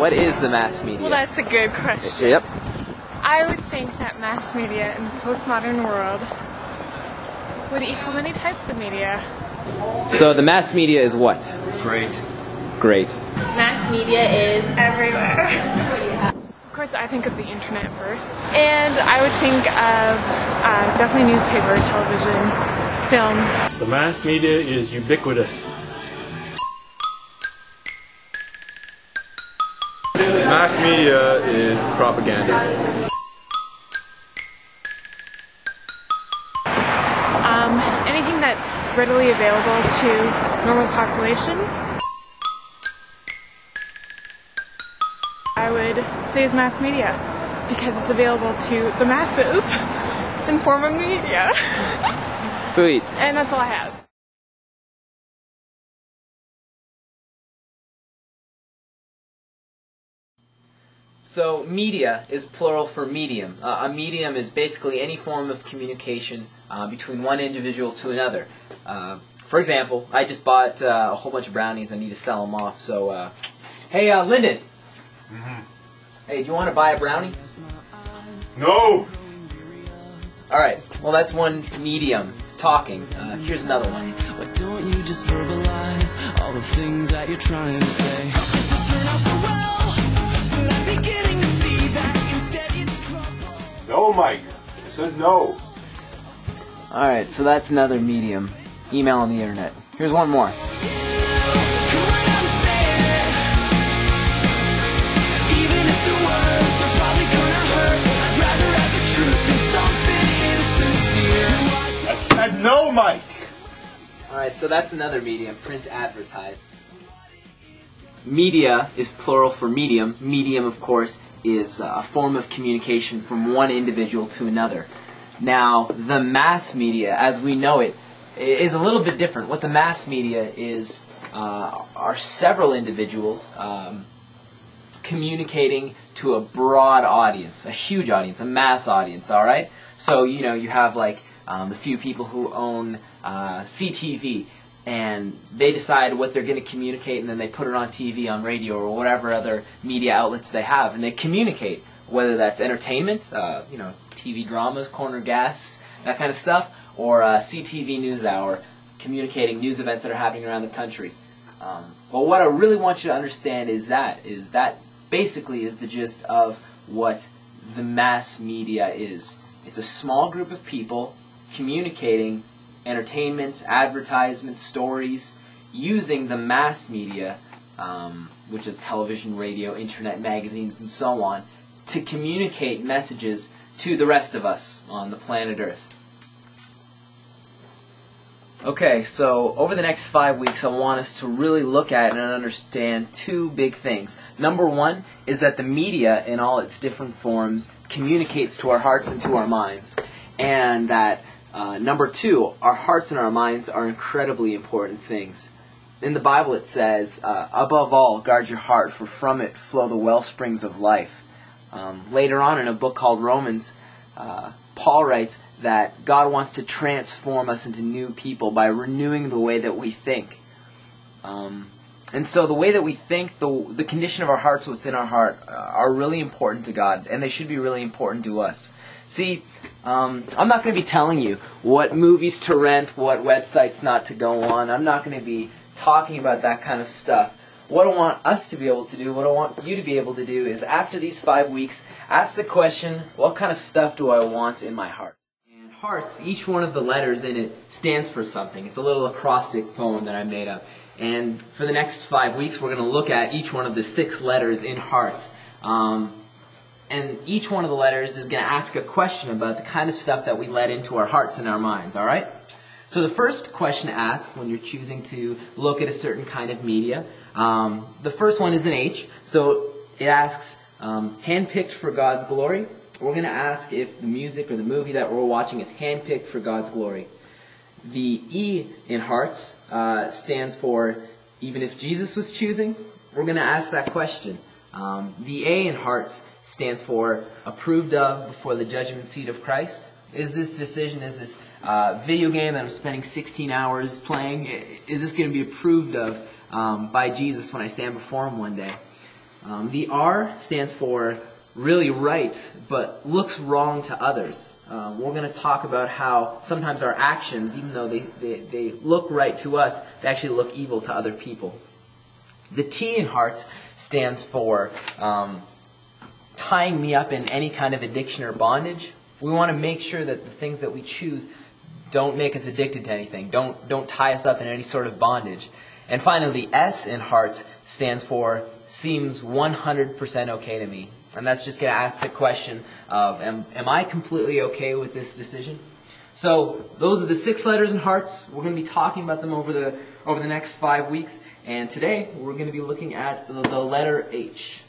what is the mass media? Well, that's a good question. Yep. I would think that mass media in the postmodern world would equal many types of media. So the mass media is what? Great. Great. Mass media is Everywhere. Of course, I think of the internet first. And I would think of definitely newspaper, television, film. The mass media is ubiquitous. Mass media is propaganda. Anything that's readily available to normal population, I would say is mass media, because it's available to the masses in form of media. Sweet. And that's all I have. So media is plural for medium. A medium is basically any form of communication between one individual to another. For example, I just bought a whole bunch of brownies. I need to sell them off. So, hey, Lyndon. Mm-hmm. Hey, do you want to buy a brownie? No! Alright, well that's one medium, talking. Here's another one. Why don't you just verbalize all the things that you're trying to say? This will turn out so well, but I'm beginning to see that instead it's trouble. No, Mike. I said no. Alright, so that's another medium. Email on the internet. Here's one more. Come on out and say it. Even if the words are probably gonna hurt, I'd rather have the truth than something insincere. I said no, Mike. Alright, so that's another medium, print advertising. Media is plural for medium. Medium, of course, is a form of communication from one individual to another. Now, the mass media, as we know it, is a little bit different. What the mass media is are several individuals communicating to a broad audience, a huge audience, a mass audience, all right? So, you know, you have like the few people who own CTV, and they decide what they're going to communicate, and then they put it on TV, on radio, or whatever other media outlets they have, and they communicate, whether that's entertainment, you know, TV dramas, corner gas, that kind of stuff, or CTV NewsHour, communicating news events that are happening around the country. But what I really want you to understand is that basically is the gist of what the mass media is. It's a small group of people communicating entertainment, advertisements, stories, using the mass media, which is television, radio, internet, magazines, and so on, to communicate messages to the rest of us on the planet Earth. Okay, so over the next 5 weeks, I want us to really look at and understand two big things. Number one is that the media, in all its different forms, communicates to our hearts and to our minds. And that, number two, our hearts and our minds are incredibly important things. In the Bible it says, above all, guard your heart, for from it flow the wellsprings of life. Later on in a book called Romans, Paul writes that God wants to transform us into new people by renewing the way that we think. And so the way that we think, the condition of our hearts, what's in our heart, are really important to God, and they should be really important to us. See, I'm not going to be telling you what movies to rent, what websites not to go on. I'm not going to be talking about that kind of stuff. What I want us to be able to do, what I want you to be able to do is, after these 5 weeks, ask the question, what kind of stuff do I want in my heart? And hearts, each one of the letters in it stands for something. It's a little acrostic poem that I made up. And for the next 5 weeks, we're going to look at each one of the 6 letters in hearts. And each one of the letters is going to ask a question about the kind of stuff that we let into our hearts and our minds, all right? So the first question to ask when you're choosing to look at a certain kind of media, the first one is an H. So it asks, handpicked for God's glory. We're going to ask if the music or the movie that we're watching is handpicked for God's glory. The E in hearts stands for, even if Jesus was choosing. We're going to ask that question. The A in hearts stands for, approved of before the judgment seat of Christ. Is this decision, is this video game that I'm spending 16 hours playing, is this going to be approved of by Jesus when I stand before Him one day? The R stands for really right, but looks wrong to others. We're going to talk about how sometimes our actions, even though they look right to us, they actually look evil to other people. The T in hearts stands for tying me up in any kind of addiction or bondage. We want to make sure that the things that we choose don't make us addicted to anything, don't tie us up in any sort of bondage. And finally, the S in hearts stands for seems 100% okay to me. And that's just going to ask the question of, am I completely okay with this decision? So those are the 6 letters in hearts. We're going to be talking about them over the next 5 weeks. And today we're going to be looking at the letter H.